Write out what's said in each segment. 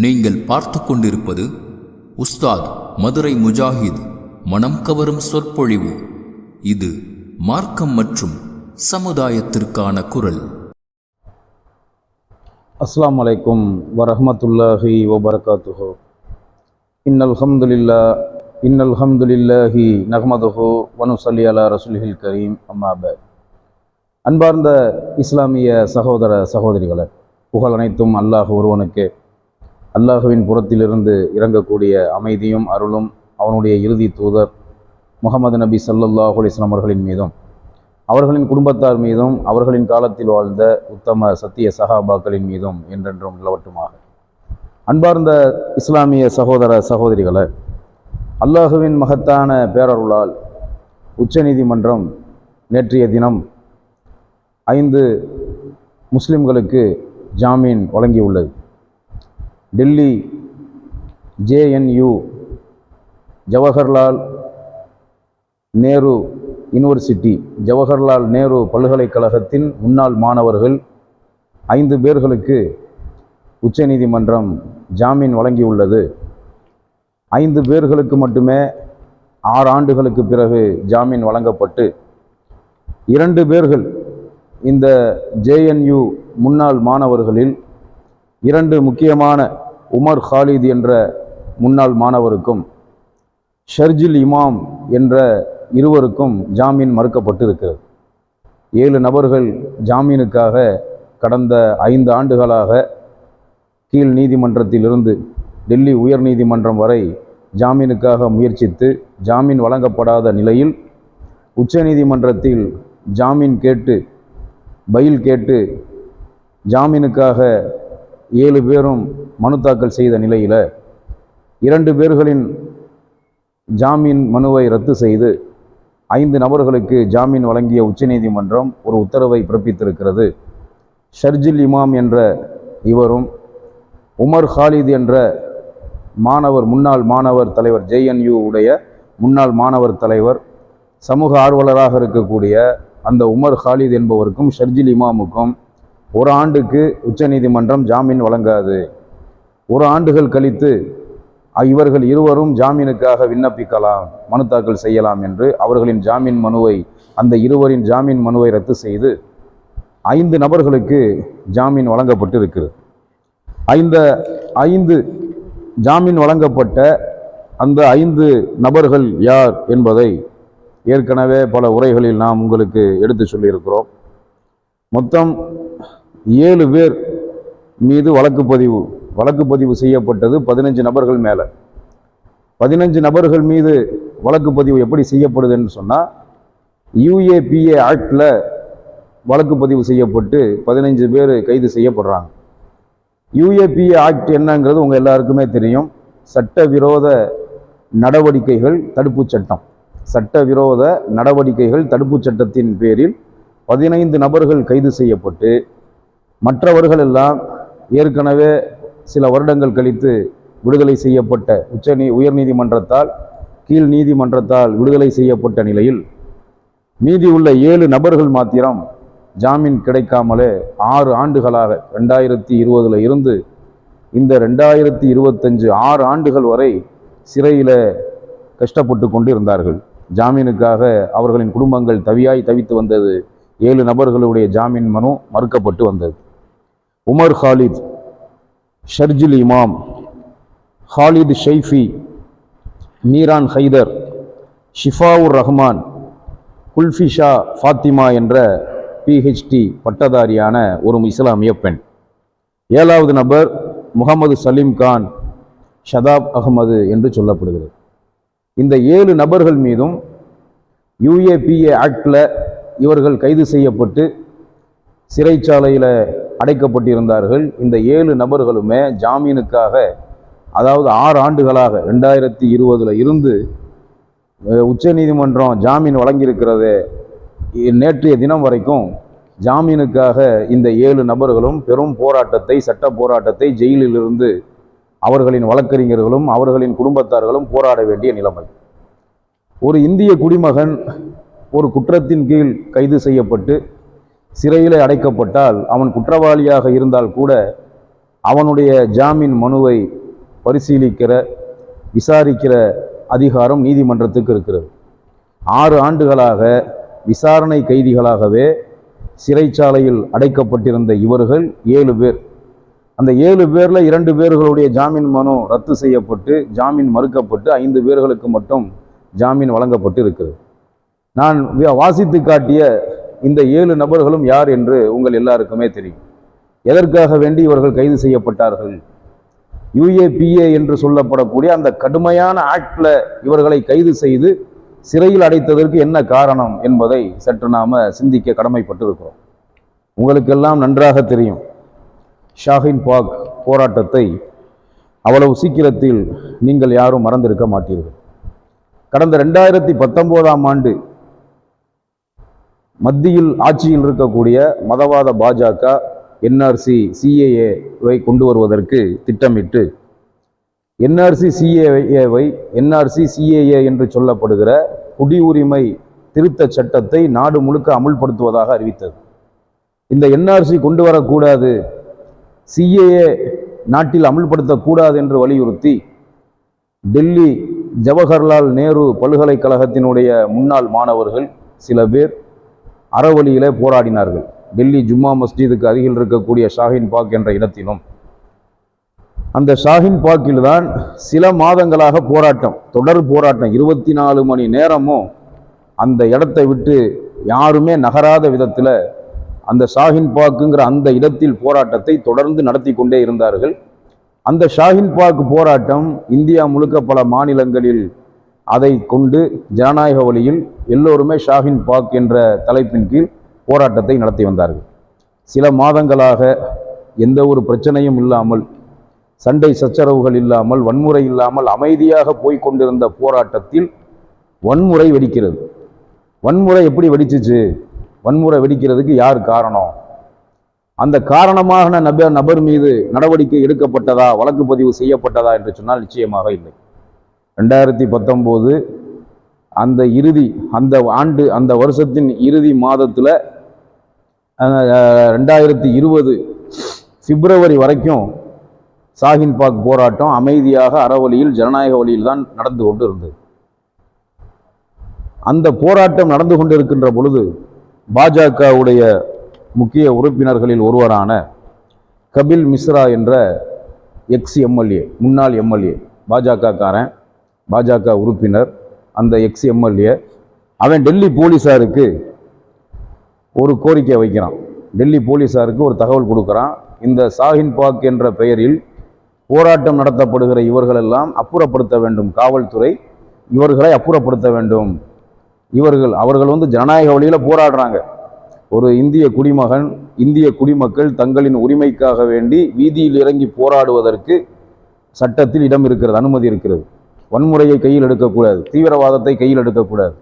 நீங்கள் பார்த்து கொண்டிருப்பது உஸ்தாத் மதுரை முஜாஹித் மனம் கவரும் சொற்பொழிவு. இது மார்க்கம் மற்றும் சமுதாயத்திற்கான குரல். அஸ்ஸலாமு அலைக்கும் வரஹ்மத்துல்லாஹி வபரகாத்துஹு. இன்னல் ஹம்துலில்லாஹி நஹ்மதுஹு வ நுஸல்லி அலா ரசூலில் கரீம். அம்மா பஅத். அன்பார்ந்த இஸ்லாமிய சகோதர சகோதரிகளே, புகழ் அனைத்தும் அல்லாஹ் ஒருவனுக்கே. அல்லாஹுவின் புறத்திலிருந்து இறங்கக்கூடிய அமைதியும் அருளும் அவனுடைய இறுதி தூதர் முஹம்மது நபி ஸல்லல்லாஹு அலைஹி வஸல்லம் அவர்களின் மீதும் அவர்களின் குடும்பத்தார் மீதும் அவர்களின் காலத்தில் வாழ்ந்த உத்தம சத்திய சஹாபாக்களின் மீதும் என்றென்றும் நிலவட்டுமாக. அன்பார்ந்த இஸ்லாமிய சகோதர சகோதரிகளே, அல்லாஹுவின் மகத்தான பேரருளால் உச்சநீதிமன்றம் நேற்றைய தினம் 5 முஸ்லிம்களுக்கு ஜாமீன் வழங்கியுள்ளது. டெல்லி JNU ஜவஹர்லால் நேரு யூனிவர்சிட்டி, ஜவஹர்லால் நேரு பல்கலைக்கழகத்தின் முன்னாள் மாணவர்கள் 5 பேர்களுக்கு உச்சநீதிமன்றம் ஜாமீன் வழங்கியுள்ளது. 5 பேர்களுக்கு மட்டுமே 6 ஆண்டுகளுக்கு பிறகு ஜாமீன் வழங்கப்பட்டு 2 பேர்கள் இந்த JNU முன்னாள் மாணவர்களில் 2 முக்கியமான உமர் ஹாலித் என்ற முன்னாள் மாணவருக்கும் ஷர்ஜில் இமாம் என்ற இருவருக்கும் ஜாமீன் மறுக்கப்பட்டிருக்கிறது. 7 நபர்கள் ஜாமீனுக்காக கடந்த 5 ஆண்டுகளாக கீழ் நீதிமன்றத்திலிருந்து டெல்லி உயர் நீதிமன்றம் வரை ஜாமீனுக்காக முயற்சித்து ஜாமீன் வழங்கப்படாத நிலையில் உச்சநீதிமன்றத்தில் ஜாமீன் கேட்டு பயில் கேட்டு ஜாமீனுக்காக 7 பேரும் மனு தாக்கல் செய்த நிலையில் 2 பேர்களின் ஜாமீன் மனுவை ரத்து செய்து 5 நபர்களுக்கு ஜாமீன் வழங்கிய உச்சநீதிமன்றம் ஒரு உத்தரவை பிறப்பித்திருக்கிறது. ஷர்ஜில் இமாம் என்ற இவரும் உமர் ஹாலித் என்ற முன்னாள் மாணவர் தலைவர், JNU உடைய முன்னாள் மாணவர் தலைவர், சமூக ஆர்வலராக இருக்கக்கூடிய அந்த உமர் ஹாலித் என்பவருக்கும் ஷர்ஜில் இமாமுக்கும் 1 ஆண்டுக்கு உச்சநீதிமன்றம் ஜாமீன் வழங்காது. 1 ஆண்டுகள் கழித்து இவர்கள் இருவரும் ஜாமீனுக்காக விண்ணப்பிக்கலாம், மனு தாக்கல் செய்யலாம் என்று அவர்களின் ஜாமீன் மனுவை, அந்த இருவரின் ஜாமீன் மனுவை ரத்து செய்து 5 நபர்களுக்கு ஜாமீன் வழங்கப்பட்டு இருக்கிறது. 5 ஜாமீன் வழங்கப்பட்ட அந்த 5 நபர்கள் யார் என்பதை ஏற்கனவே பல உரைகளில் நாம் உங்களுக்கு எடுத்து சொல்லியிருக்கிறோம். மொத்தம் 7 பேர் மீது வழக்கு பதிவு செய்யப்பட்டது 15 நபர்கள் மேலே. 15 நபர்கள் மீது வழக்கு பதிவு எப்படி செய்யப்படுதுன்னு சொன்னால், UAPA ஆக்டில் வழக்கு பதிவு செய்யப்பட்டு 15 பேர் கைது செய்யப்படுறாங்க. UAPA ஆக்ட் என்னங்கிறது உங்கள் எல்லாருக்குமே தெரியும். சட்டவிரோத நடவடிக்கைகள் தடுப்பு சட்டம். சட்டவிரோத நடவடிக்கைகள் தடுப்பு சட்டத்தின் பேரில் 15 நபர்கள் கைது செய்யப்பட்டு மற்றவர்கள் எல்லாம் ஏற்கனவே சில வருடங்கள் கழித்து விடுதலை செய்யப்பட்ட உயர் நீதிமன்றத்தால் கீழ் நீதிமன்றத்தால் விடுதலை செய்யப்பட்ட நிலையில் மீதி உள்ள 7 நபர்கள் மாத்திரம் ஜாமீன் கிடைக்காமலே 6 ஆண்டுகளாக 2020 இருந்து இந்த 2025 6 ஆண்டுகள் வரை சிறையில் கஷ்டப்பட்டு கொண்டு இருந்தார்கள். ஜாமீனுக்காக அவர்களின் குடும்பங்கள் தவித்து வந்தது. 7 நபர்களுடைய ஜாமீன் மனு மறுக்கப்பட்டு வந்தது. உமர் ஹாலித், ஷர்ஜில் இமாம், ஹாலித் ஷைஃபி, மீரான் ஹைதர், ஷிஃபாவுர் ரஹ்மான், குல்ஃபிஷா ஃபாத்திமா என்ற PhD பட்டதாரியான ஒரு இஸ்லாமிய பெண். 7வது நபர் முகமது சலீம் கான் ஷதாப் அகமது என்று சொல்லப்படுகிறது. இந்த 7 நபர்கள் மீதும் UAPA ஆக்டில் இவர்கள் கைது செய்யப்பட்டு சிறைச்சாலையில் அடைக்கப்பட்டிருந்தார்கள். இந்த 7 நபர்களுமே ஜாமீனுக்காக, அதாவது 6 ஆண்டுகளாக 2020 இருந்து உச்சநீதிமன்றம் ஜாமீன் வழங்கியிருக்கிறது. நேற்றைய தினம் வரைக்கும் ஜாமீனுக்காக இந்த 7 நபர்களும் பெரும் போராட்டத்தை, சட்ட போராட்டத்தை, ஜெயிலிலிருந்து அவர்களின் வழக்கறிஞர்களும் அவர்களின் குடும்பத்தார்களும் போராட வேண்டிய நிலைமை. ஒரு இந்திய குடிமகன் ஒரு குற்றத்தின் கீழ் கைது செய்யப்பட்டு சிறையில் அடைக்கப்பட்டால் அவன் குற்றவாளியாக இருந்தால் கூட அவனுடைய ஜாமீன் மனுவை பரிசீலிக்கிற விசாரிக்கிற அதிகாரம் நீதிமன்றத்துக்கு இருக்கிறது. 6 ஆண்டுகளாக விசாரணை கைதிகளாகவே சிறைச்சாலையில் அடைக்கப்பட்டிருந்த இவர்கள் 7 பேர். அந்த 7 பேரில் 2 பேர்களுடைய ஜாமீன் மனு ரத்து செய்யப்பட்டு ஜாமீன் மறுக்கப்பட்டு 5 பேர்களுக்கு மட்டும் ஜாமீன் வழங்கப்பட்டு இருக்கிறது. நான் வாசித்து காட்டிய இந்த 7 நபர்களும் யார் என்று உங்கள் எல்லாருக்குமே தெரியும். எதற்காக வேண்டி இவர்கள் கைது செய்யப்பட்டார்கள்? UAPA என்று சொல்லப்படக்கூடிய அந்த கடுமையான ஆக்ட்ல இவர்களை கைது செய்து சிறையில் அடைத்ததற்கு என்ன காரணம் என்பதை சற்று நாம சிந்திக்க கடமைப்பட்டிருக்கிறோம். உங்களுக்கெல்லாம் நன்றாக தெரியும், ஷாஹின் பாக் போராட்டத்தை அவ்வளவு சீக்கிரத்தில் நீங்கள் யாரும் மறந்திருக்க மாட்டீர்கள். கடந்த 2019ஆம் ஆண்டு மத்தியில் ஆட்சியில் இருக்கக்கூடிய மதவாத பாஜக NRC CAA-வை கொண்டு வருவதற்கு திட்டமிட்டு NRC CAA என்று சொல்லப்படுகிற குடியுரிமை திருத்த சட்டத்தை நாடு முழுக்க அமுல்படுத்துவதாக அறிவித்தது. இந்த NRC கொண்டு வரக்கூடாது, CAA நாட்டில் அமுல்படுத்தக்கூடாது என்று வலியுறுத்தி டெல்லி ஜவஹர்லால் நேரு பல்கலைக்கழகத்தினுடைய முன்னாள் மாணவர்கள் சில பேர் அறவழியிலே போராடினார்கள். டெல்லி ஜும்மா மஸ்ஜிதுக்கு அருகில் இருக்கக்கூடிய ஷாஹின் பாக் என்ற இடத்திலும், அந்த ஷாஹின் பாக்கில் தான் சில மாதங்களாக போராட்டம், தொடர் போராட்டம், 24 மணி நேரமும் அந்த இடத்தை விட்டு யாருமே நகராத விதத்தில் அந்த ஷாஹின் பாக்குங்கிற அந்த இடத்தில் போராட்டத்தை தொடர்ந்து நடத்தி கொண்டே இருந்தார்கள். அந்த ஷாஹின் பாக் போராட்டம் இந்தியா முழுக்க பல மாநிலங்களில் அதை கொண்டு ஜனநாயக வழியில் எல்லோருமே ஷாஹின் பாக் என்ற தலைப்பின் கீழ் போராட்டத்தை நடத்தி வந்தார்கள். சில மாதங்களாக எந்த ஒரு பிரச்சனையும் இல்லாமல், சண்டை சச்சரவுகள் இல்லாமல், வன்முறை இல்லாமல் அமைதியாக போய்கொண்டிருந்த போராட்டத்தில் வன்முறை வெடிக்கிறது. வன்முறை எப்படி வெடிச்சிச்சு? வன்முறை வெடிக்கிறதுக்கு யார் காரணம்? அந்த காரணமான நபர் மீது நடவடிக்கை எடுக்கப்பட்டதா, வழக்கு பதிவு செய்யப்பட்டதா என்று சொன்னால் நிச்சயமாக இல்லை. 2019 அந்த வருஷத்தின் இறுதி மாதத்தில் 2020 பிப்ரவரி வரைக்கும் ஷாஹின் பாக் போராட்டம் அமைதியாக அறவழியில் ஜனநாயக வழியில் தான் நடந்து கொண்டு இருந்தது. அந்த போராட்டம் நடந்து கொண்டிருக்கின்ற பொழுது பாஜகவுடைய முக்கிய உறுப்பினர்களில் ஒருவரான கபில் மிஸ்ரா என்ற ex-MLA, முன்னாள் MLA, பாஜகக்காரன், பாஜக உறுப்பினர், அந்த ex-MLA, அவன் டெல்லி போலீஸாருக்கு ஒரு கோரிக்கை வைக்கிறான். டெல்லி போலீஸாருக்கு ஒரு தகவல் கொடுக்குறான். இந்த ஷாஹின் பாக் என்ற பெயரில் போராட்டம் நடத்தப்படுகிற இவர்களெல்லாம் அப்புறப்படுத்த வேண்டும், காவல்துறை இவர்களை அப்புறப்படுத்த வேண்டும். அவர்கள் ஜனநாயக வழியில் போராடுறாங்க. ஒரு இந்திய குடிமகன், இந்திய குடிமக்கள் தங்களின் உரிமைக்காக வேண்டி வீதியில் இறங்கி போராடுவதற்கு சட்டத்தில் இடம் இருக்கிறது, அனுமதி இருக்கிறது. வன்முறையை கையில் எடுக்கக்கூடாது, தீவிரவாதத்தை கையில் எடுக்கக்கூடாது.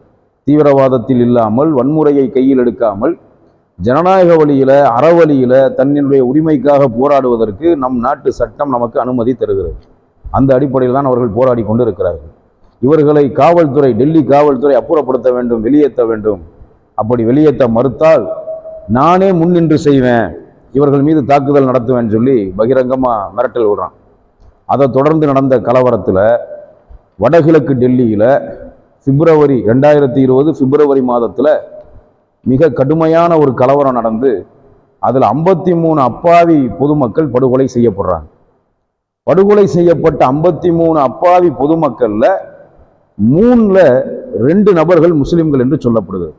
தீவிரவாதத்தில் இல்லாமல், வன்முறையை கையில் எடுக்காமல் ஜனநாயக வழியில், அறவழியில் தன்னுடைய உரிமைக்காக போராடுவதற்கு நம் நாட்டு சட்டம் நமக்கு அனுமதி தருகிறது. அந்த அடிப்படையில் தான் அவர்கள் போராடி கொண்டு இருக்கிறார்கள். இவர்களை காவல்துறை, டெல்லி காவல்துறை அப்புறப்படுத்த வேண்டும், வெளியேற்ற வேண்டும். அப்படி வெளியேற்ற மறுத்தால் நானே முன்னின்று செய்வேன், இவர்கள் மீது தாக்குதல் நடத்துவேன்னு சொல்லி பகிரங்கமாக மிரட்டல் விடுறான். அதை தொடர்ந்து நடந்த கலவரத்தில் வடகிழக்கு டெல்லியில் 2020 பிப்ரவரி மாதத்தில் மிக கடுமையான ஒரு கலவரம் நடந்து அதில் 53 அப்பாவி பொதுமக்கள் படுகொலை செய்யப்படுறாங்க. படுகொலை செய்யப்பட்ட 53 அப்பாவி பொதுமக்களில் 3ல் 2 நபர்கள் முஸ்லிம்கள் என்று சொல்லப்படுகிறது.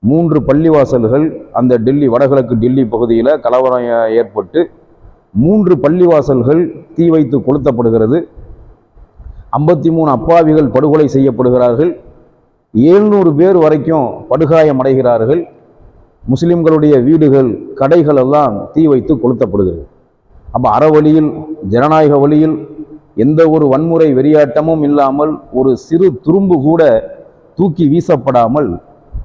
3 பள்ளிவாசல்கள், அந்த டெல்லி வடகிழக்கு டெல்லி பகுதியில் கலவரம் ஏற்பட்டு 3 பள்ளிவாசல்கள் தீ வைத்து கொளுத்தப்படுகிறது. 53 அப்பாவிகள் படுகொலை செய்யப்படுகிறார்கள். 700 பேர் வரைக்கும் படுகாயம் அடைகிறார்கள். முஸ்லிம்களுடைய வீடுகள், கடைகள் எல்லாம் தீ வைத்து கொளுத்தப்படுகிறது. அப்போ அறவழியில், ஜனநாயக வழியில் எந்த ஒரு வன்முறை வெறியாட்டமும் இல்லாமல், ஒரு சிறு துரும்பு கூட தூக்கி வீசப்படாமல்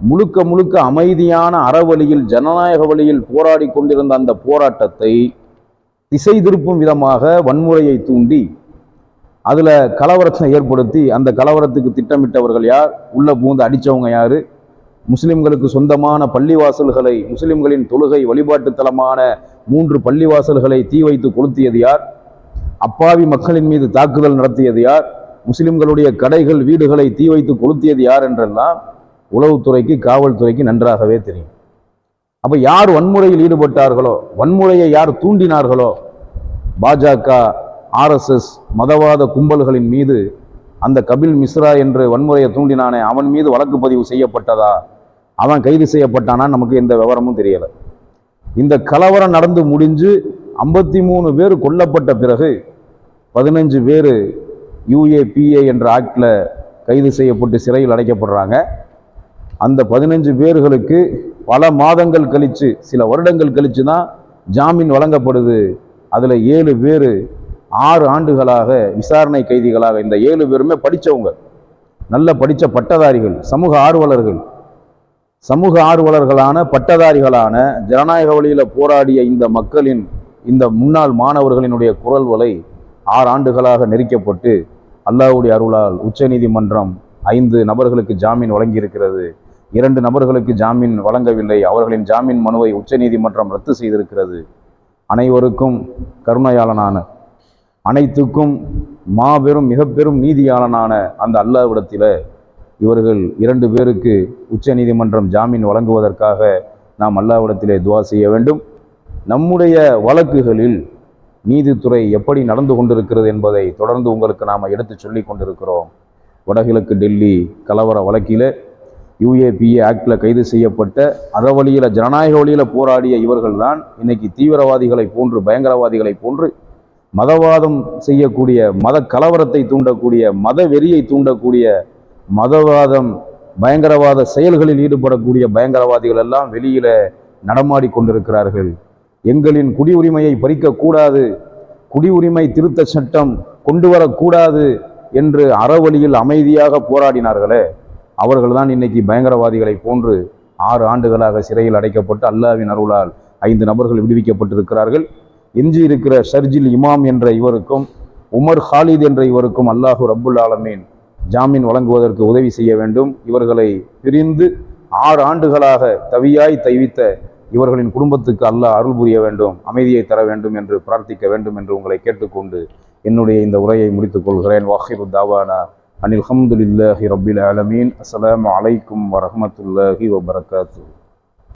முழுக்க முழுக்க அமைதியான அறவழியில், ஜனநாயக வழியில் போராடி கொண்டிருந்த அந்த போராட்டத்தை திசை திருப்பும் விதமாக வன்முறையை தூண்டி அதில் கலவரத்தை ஏற்படுத்தி, அந்த கலவரத்துக்கு திட்டமிட்டவர்கள் யார், உள்ள பூந்து அடித்தவங்க யார், முஸ்லிம்களுக்கு சொந்தமான பள்ளிவாசல்களை, முஸ்லிம்களின் தொழுகை வழிபாட்டு தலமான 3 பள்ளிவாசல்களை தீ வைத்து கொளுத்தியது யார்? அப்பாவி மக்களின் மீது தாக்குதல் நடத்தியது யார்? முஸ்லிம்களுடைய கடைகள், வீடுகளை தீ வைத்து கொளுத்தியது யார் என்றெல்லாம் உளவுத்துறைக்கு, காவல்துறைக்கு நன்றாகவே தெரியும். அப்ப யார் வன்முறையில் ஈடுபட்டார்களோ, வன்முறையை யார் தூண்டினார்களோ, பாஜக, RSS மதவாத கும்பல்களின் மீது அந்த கபில் மிஸ்ரா என்று வன்முறையை தூண்டினானே அவன் மீது வழக்கு பதிவு செய்யப்பட்டதா? அவன் கைது செய்யப்பட்டானா? நமக்கு எந்த விவரமும் தெரியல. இந்த கலவரம் நடந்து முடிஞ்சு 53 பேர் கொல்லப்பட்ட பிறகு 15 பேர் UAPA என்ற ஆக்டில் கைது செய்யப்பட்டு சிறையில் அடைக்கப்படுறாங்க. அந்த 15 பேர்களுக்கு பல மாதங்கள் கழித்து, சில வருடங்கள் கழித்து தான் ஜாமீன் வழங்கப்படுது. அதில் 7 பேர் 6 ஆண்டுகளாக விசாரணை கைதிகளாக. இந்த 7 பேருமே படித்தவங்க, நல்ல படித்த பட்டதாரிகள், சமூக ஆர்வலர்களான பட்டதாரிகளான ஜனநாயக வழியில் போராடிய இந்த மக்களின், இந்த முன்னாள் மாணவர்களினுடைய குரல் வலை 6 ஆண்டுகளாக நெரிக்கப்பட்டு அல்லாஹ்வுடைய அருளால் உச்சநீதிமன்றம் 5 நபர்களுக்கு ஜாமீன் வழங்கியிருக்கிறது. 2 நபர்களுக்கு ஜாமீன் வழங்கவில்லை. அவர்களின் ஜாமீன் மனுவை உச்சநீதிமன்றம் ரத்து செய்திருக்கிறது. அனைவருக்கும் கருணையாளனான, அனைத்துக்கும் மாபெரும் மிகப்பெரும் நீதியாளனான அந்த அல்லாஹ்விடத்தில் இவர்கள் 2 பேருக்கு உச்சநீதிமன்றம் ஜாமீன் வழங்குவதற்காக நாம் அல்லாஹ்விடத்திலே துஆ செய்ய வேண்டும். நம்முடைய வழக்குகளில் நீதித்துறை எப்படி நடந்து கொண்டிருக்கிறது என்பதை தொடர்ந்து உங்களுக்கு நாம் எடுத்து சொல்லி கொண்டிருக்கிறோம். வடகிழக்கு டெல்லி கலவர வழக்கில் UAPA ஆக்டில் கைது செய்யப்பட்ட, அறவழியில் ஜனநாயக வழியில் போராடிய இவர்கள் தான் இன்னைக்கு தீவிரவாதிகளை போன்று, பயங்கரவாதிகளை போன்று மதவாதம் செய்யக்கூடிய, மத கலவரத்தை தூண்டக்கூடிய, மத வெறியை தூண்டக்கூடிய, மதவாதம் பயங்கரவாத செயல்களில் ஈடுபடக்கூடிய பயங்கரவாதிகள் எல்லாம் வெளியில நடமாடி கொண்டிருக்கிறார்கள். எங்களின் குடியுரிமையை பறிக்கக்கூடாது, குடியுரிமை திருத்த சட்டம் கொண்டு வரக்கூடாது என்று அறவழியில் அமைதியாக போராடினார்களே, அவர்கள்தான் இன்னைக்கு பயங்கரவாதிகளை போன்று 6 ஆண்டுகளாக சிறையில் அடைக்கப்பட்டு அல்லாஹ்வின் அருளால் 5 நபர்கள் விடுவிக்கப்பட்டிருக்கிறார்கள். எஞ்சி இருக்கிற ஷர்ஜில் இமாம் என்ற இவருக்கும், உமர் ஹாலித் என்ற இவருக்கும் அல்லாஹு ரப்புல் ஆலமீன் ஜாமீன் வழங்குவதற்கு உதவி செய்ய வேண்டும். இவர்களை பிரிந்து 6 ஆண்டுகளாக தவியாய் தவித்த இவர்களின் குடும்பத்துக்கு அல்லாஹ் அருள் புரிய வேண்டும், அமைதியை தர வேண்டும் என்று பிரார்த்திக்க வேண்டும் என்று உங்களை கேட்டுக்கொண்டு என்னுடைய இந்த உரையை முடித்துக் கொள்கிறேன். வாஹிரு தாவானா அனில் ஹம்துலில்லாஹி ரப்பில் ஆலமீன். அஸ்ஸலாமு அலைக்கும் வரஹ்மத்துல்லாஹி வபரகாத்துஹு.